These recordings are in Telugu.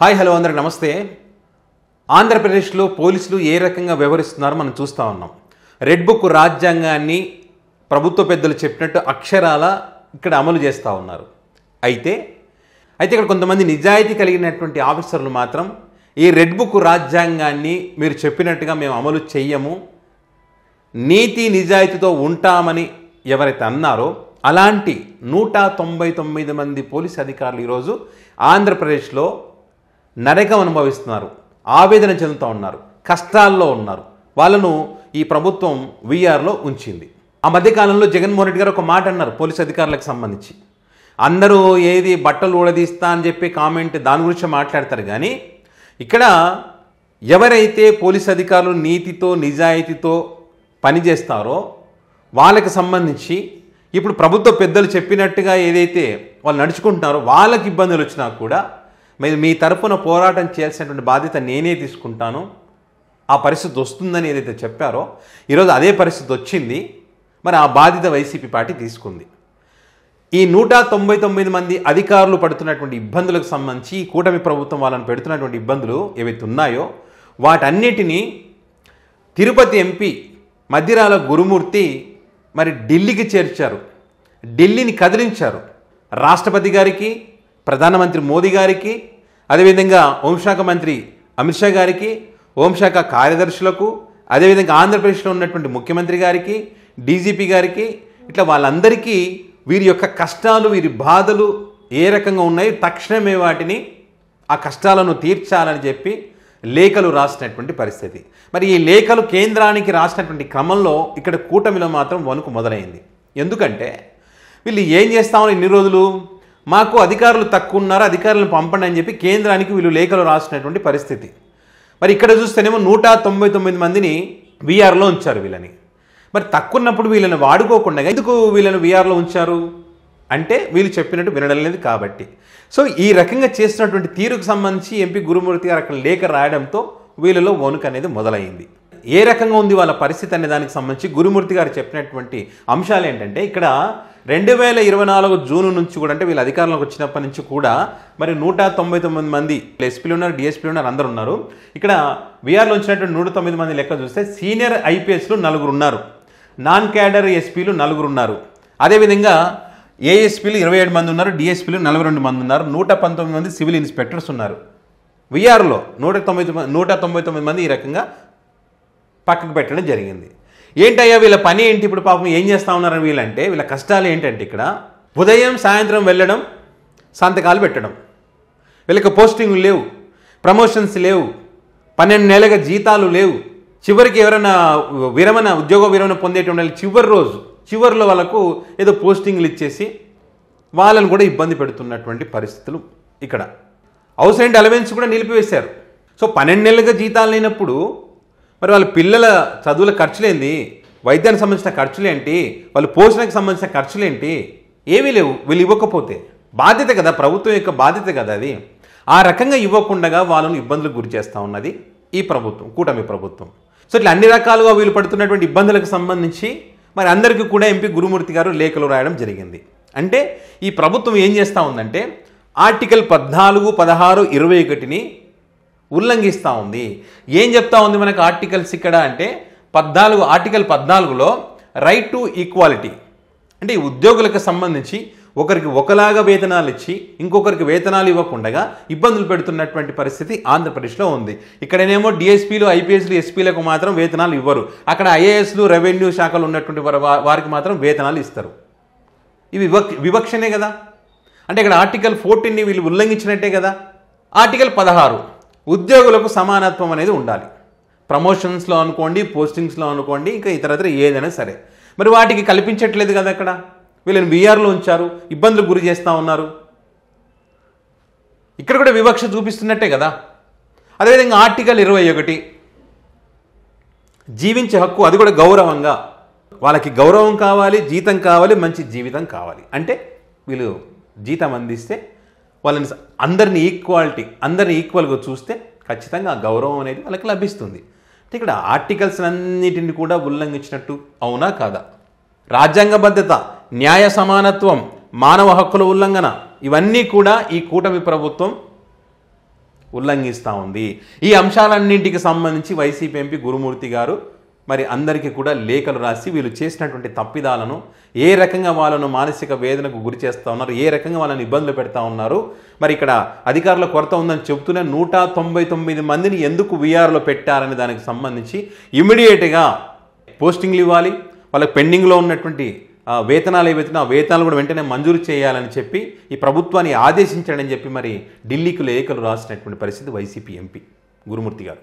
హాయ్ హలో అందరికి నమస్తే. ఆంధ్రప్రదేశ్లో పోలీసులు ఏ రకంగా వ్యవహరిస్తున్నారో మనం చూస్తూ ఉన్నాం. రెడ్ బుక్ రాజ్యాంగాన్ని ప్రభుత్వ పెద్దలు చెప్పినట్టు అక్షరాల ఇక్కడ అమలు చేస్తూ ఉన్నారు. అయితే ఇక్కడ కొంతమంది నిజాయితీ కలిగినటువంటి ఆఫీసర్లు మాత్రం ఈ రెడ్ బుక్ రాజ్యాంగాన్ని మీరు చెప్పినట్టుగా మేము అమలు చెయ్యము, నీతి నిజాయితీతో ఉంటామని ఎవరైతే అన్నారో అలాంటి 199 మంది పోలీస్ అధికారులు ఈరోజు ఆంధ్రప్రదేశ్లో నరకం అనుభవిస్తున్నారు, ఆవేదన చెందుతూ ఉన్నారు, కష్టాల్లో ఉన్నారు. వాళ్ళను ఈ ప్రభుత్వం వీఆర్లో ఉంచింది. ఆ మధ్యకాలంలో జగన్మోహన్ రెడ్డి గారు ఒక మాట అన్నారు పోలీస్ అధికారులకు సంబంధించి. అందరూ ఏది బట్టలు ఊడదీస్తా అని చెప్పి కామెంట్ దాని గురించి మాట్లాడతారు, కానీ ఇక్కడ ఎవరైతే పోలీస్ అధికారులు నీతితో నిజాయితీతో పనిచేస్తారో వాళ్ళకి సంబంధించి ఇప్పుడు ప్రభుత్వ పెద్దలు చెప్పినట్టుగా ఏదైతే వాళ్ళు నడుచుకుంటున్నారో వాళ్ళకి ఇబ్బందులు వచ్చినా కూడా మీ తరఫున పోరాటం చేయాల్సినటువంటి బాధ్యత నేనే తీసుకుంటాను, ఆ పరిస్థితి వస్తుందని ఏదైతే చెప్పారో ఈరోజు అదే పరిస్థితి వచ్చింది. మరి ఆ బాధ్యత వైసీపీ పార్టీ తీసుకుంది. ఈ 199 మంది అధికారులు పడుతున్నటువంటి ఇబ్బందులకు సంబంధించి ఈ కూటమి ప్రభుత్వం వాళ్ళని పెడుతున్నటువంటి ఇబ్బందులు ఏవైతే ఉన్నాయో వాటన్నిటినీ తిరుపతి ఎంపీ మద్దిరాల గురుమూర్తి మరి ఢిల్లీకి చేర్చారు, ఢిల్లీని కదిలించారు. రాష్ట్రపతి గారికి, ప్రధానమంత్రి మోదీ గారికి, అదేవిధంగా హోంశాఖ మంత్రి అమిత్ షా గారికి, హోంశాఖ కార్యదర్శులకు, అదేవిధంగా ఆంధ్రప్రదేశ్లో ఉన్నటువంటి ముఖ్యమంత్రి గారికి, డీజీపీ గారికి, ఇట్లా వాళ్ళందరికీ వీరి యొక్క కష్టాలు వీరి బాధలు ఏ రకంగా ఉన్నాయి తక్షణమే వాటిని ఆ కష్టాలను తీర్చాలని చెప్పి లేఖలు రాసినటువంటి పరిస్థితి. మరి ఈ లేఖలు కేంద్రానికి రాసినటువంటి క్రమంలో ఇక్కడ కూటమిలో మాత్రం వణుకు మొదలైంది. ఎందుకంటే వీళ్ళు ఏం చేస్తామని ఇన్ని రోజులు మాకు అధికారులు తక్కువ ఉన్నారు, అధికారులను పంపండి అని చెప్పి కేంద్రానికి వీళ్ళు లేఖలు రాసినటువంటి పరిస్థితి. మరి ఇక్కడ చూస్తేనేమో 199 మందిని వీఆర్లో ఉంచారు వీళ్ళని. మరి తక్కువ ఉన్నప్పుడు వీళ్ళని వాడుకోకుండా ఎందుకు వీళ్ళని వీఆర్లో ఉంచారు అంటే వీళ్ళు చెప్పినట్టు వినడం లేదు కాబట్టి. సో ఈ రకంగా చేసినటువంటి తీరుకు సంబంధించి ఎంపీ గురుమూర్తి గారు అక్కడ లేఖ రాయడంతో వీళ్ళలో వణుకు అనేది మొదలైంది. ఏ రకంగా ఉంది వాళ్ళ పరిస్థితి అనే దానికి సంబంధించి గురుమూర్తి గారు చెప్పినటువంటి అంశాలు ఏంటంటే ఇక్కడ 2024 జూన్ నుంచి కూడా అంటే వీళ్ళ అధికారంలోకి వచ్చినప్పటి నుంచి కూడా మరి 199 మంది ఎస్పీలు ఉన్నారు, డిఎస్పీలు ఉన్నారు, అందరు ఉన్నారు. ఇక్కడ వీఆర్లో వచ్చినటువంటి 109 మంది లెక్క చూస్తే సీనియర్ ఐపీఎస్లు 4 ఉన్నారు, నాన్ క్యాడర్ ఎస్పీలు 4 ఉన్నారు, అదేవిధంగా ఏఎస్పీలు 27 మంది ఉన్నారు, డిఎస్పీలు 42 మంది ఉన్నారు, 119 మంది సివిల్ ఇన్స్పెక్టర్స్ ఉన్నారు. వీఆర్లో 199 మంది ఈ రకంగా పక్కకు పెట్టడం జరిగింది. ఏంటయ్యా వీళ్ళ పని ఏంటి? ఇప్పుడు పాపం ఏం చేస్తూ ఉన్నారని వీళ్ళంటే వీళ్ళ కష్టాలు ఏంటంటే ఇక్కడ ఉదయం సాయంత్రం వెళ్ళడం, సంతకాలు పెట్టడం, వీళ్ళకి పోస్టింగ్లు లేవు, ప్రమోషన్స్ లేవు, 12 నెలలుగా జీతాలు లేవు. చివరికి ఎవరైనా ఉద్యోగ విరమణ పొందేటువంటి చివరి రోజు చివరిలో వాళ్ళకు ఏదో పోస్టింగ్లు ఇచ్చేసి వాళ్ళని కూడా ఇబ్బంది పెడుతున్నటువంటి పరిస్థితులు. ఇక్కడ హౌస్ రెంట్ అలవెన్స్ కూడా నిలిపివేశారు. సో 12 నెలలుగా జీతాలు లేనప్పుడు మరి వాళ్ళ పిల్లల చదువుల ఖర్చులేంటి, వైద్యానికి సంబంధించిన ఖర్చులేంటి, వాళ్ళ పోషణకు సంబంధించిన ఖర్చులేంటి, ఏమీ లేవు. వీళ్ళు ఇవ్వకపోతే బాధ్యత కదా, ప్రభుత్వం యొక్క బాధ్యత కదా అది. ఆ రకంగా ఇవ్వకుండా వాళ్ళను ఇబ్బందులకు గురి చేస్తూ ఉన్నది ఈ ప్రభుత్వం, కూటమి ప్రభుత్వం. సో ఇట్లా అన్ని రకాలుగా వీళ్ళు పడుతున్నటువంటి ఇబ్బందులకు సంబంధించి మరి అందరికీ కూడా ఎంపీ గురుమూర్తి గారు లేఖలు రాయడం జరిగింది. అంటే ఈ ప్రభుత్వం ఏం చేస్తూ ఉందంటే ఆర్టికల్ 14, 16, 21ని ఉల్లంఘిస్తూ ఉంది. ఏం చెప్తా ఉంది మనకు ఆర్టికల్స్ ఇక్కడ అంటే ఆర్టికల్ 14లో రైట్ టు ఈక్వాలిటీ అంటే ఈ ఉద్యోగులకు సంబంధించి ఒకరికి ఒకలాగా వేతనాలు ఇచ్చి ఇంకొకరికి వేతనాలు ఇవ్వకుండా ఇబ్బందులు పెడుతున్నటువంటి పరిస్థితి ఆంధ్రప్రదేశ్లో ఉంది. ఇక్కడనేమో డిఎస్పీలు, ఐపీఎస్లు, ఎస్పీలకు మాత్రం వేతనాలు ఇవ్వరు. అక్కడ ఐఏఎస్లు, రెవెన్యూ శాఖలు ఉన్నటువంటి వారికి మాత్రం వేతనాలు ఇస్తారు. ఇవి వివక్షనే కదా. అంటే ఇక్కడ ఆర్టికల్ 14ని వీళ్ళు ఉల్లంఘించినట్టే కదా. ఆర్టికల్ 16 ఉద్యోగులకు సమానత్వం అనేది ఉండాలి. ప్రమోషన్స్లో అనుకోండి, పోస్టింగ్స్లో అనుకోండి, ఇంకా ఇతరత్ర ఏదైనా సరే. మరి వాటికి కల్పించట్లేదు కదా. అక్కడ వీళ్ళని వీఆర్లో ఉంచారు, ఇబ్బందులకు గురి చేస్తూ ఉన్నారు. ఇక్కడ కూడా వివక్ష చూపిస్తున్నట్టే కదా. అదేవిధంగా ఆర్టికల్ 21 జీవించే హక్కు, అది కూడా గౌరవంగా. వాళ్ళకి గౌరవం కావాలి, జీతం కావాలి, మంచి జీవితం కావాలి. అంటే వీళ్ళు జీతం అందిస్తే వాళ్ళని అందరినీ ఈక్వల్గా చూస్తే ఖచ్చితంగా ఆ గౌరవం అనేది వాళ్ళకి లభిస్తుంది. ఇక్కడ ఆర్టికల్స్ అన్నిటిని కూడా ఉల్లంఘించినట్టు అవునా కాదా? రాజ్యాంగబద్ధత, న్యాయ సమానత్వం, మానవ హక్కుల ఉల్లంఘన ఇవన్నీ కూడా ఈ కూటమి ప్రభుత్వం ఉల్లంఘిస్తూ ఉంది. ఈ అంశాలన్నింటికి సంబంధించి వైసీపీ ఎంపీ గురుమూర్తి గారు మరి అందరికీ కూడా లేఖలు రాసి వీళ్ళు చేసినటువంటి తప్పిదాలను, ఏ రకంగా వాళ్ళను మానసిక వేదనకు గురి చేస్తూ ఉన్నారు, ఏ రకంగా వాళ్ళని ఇబ్బందులు పెడతా ఉన్నారు, మరి ఇక్కడ అధికారుల కొరత ఉందని చెబుతూనే 199 మందిని ఎందుకు వీఆర్లో పెట్టారనే దానికి సంబంధించి ఇమ్మీడియట్గా పోస్టింగ్లు ఇవ్వాలి, వాళ్ళకి పెండింగ్లో ఉన్నటువంటి వేతనాలు ఏవైతే ఆ వేతనాలు కూడా వెంటనే మంజూరు చేయాలని చెప్పి ఈ ప్రభుత్వాన్ని ఆదేశించాడని చెప్పి మరి ఢిల్లీకి లేఖలు రాసినటువంటి పరిస్థితి వైసీపీ ఎంపీ గురుమూర్తి గారు.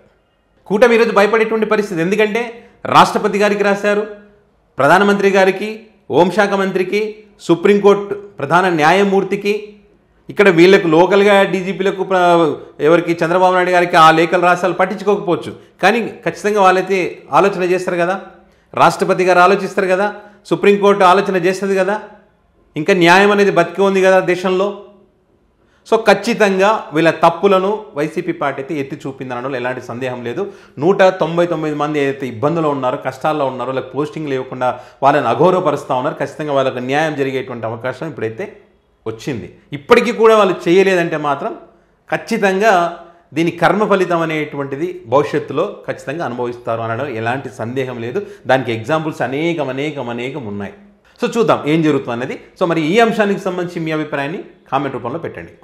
కూటమి ఈరోజు భయపడేటువంటి పరిస్థితి. ఎందుకంటే రాష్ట్రపతి గారికి రాశారు, ప్రధానమంత్రి గారికి, హోంశాఖ మంత్రికి, సుప్రీంకోర్టు ప్రధాన న్యాయమూర్తికి, ఇక్కడ వీళ్ళకు లోకల్గా డీజీపీలకు ఎవరికి చంద్రబాబు నాయుడు గారికి ఆ లేఖలు రాశాలు పట్టించుకోకపోవచ్చు, కానీ ఖచ్చితంగా వాళ్ళైతే ఆలోచన చేస్తారు కదా, రాష్ట్రపతి గారు ఆలోచిస్తారు కదా, సుప్రీంకోర్టు ఆలోచన చేస్తుంది కదా, ఇంకా న్యాయం అనేది బతికి ఉంది కదా దేశంలో. సో ఖచ్చితంగా వీళ్ళ తప్పులను వైసీపీ పార్టీ అయితే ఎత్తి చూపిందనడంలో ఎలాంటి సందేహం లేదు. 199 మంది ఏదైతే ఇబ్బందులు ఉన్నారో, కష్టాల్లో ఉన్నారో, వాళ్ళకి పోస్టింగ్ లేకుండా వాళ్ళని అగౌరవపరుస్తూ ఉన్నారు. ఖచ్చితంగా వాళ్ళకి న్యాయం జరిగేటువంటి అవకాశం ఇప్పుడైతే వచ్చింది. ఇప్పటికీ కూడా వాళ్ళు చేయలేదంటే మాత్రం ఖచ్చితంగా దీని కర్మ ఫలితం అనేటువంటిది భవిష్యత్తులో ఖచ్చితంగా అనుభవిస్తారు అనడం ఎలాంటి సందేహం లేదు. దానికి ఎగ్జాంపుల్స్ అనేకం ఉన్నాయి. సో చూద్దాం ఏం జరుగుతుంది అనేది. సో మరి ఈ అంశానికి సంబంధించి మీ అభిప్రాయాన్ని కామెంట్ రూపంలో పెట్టండి.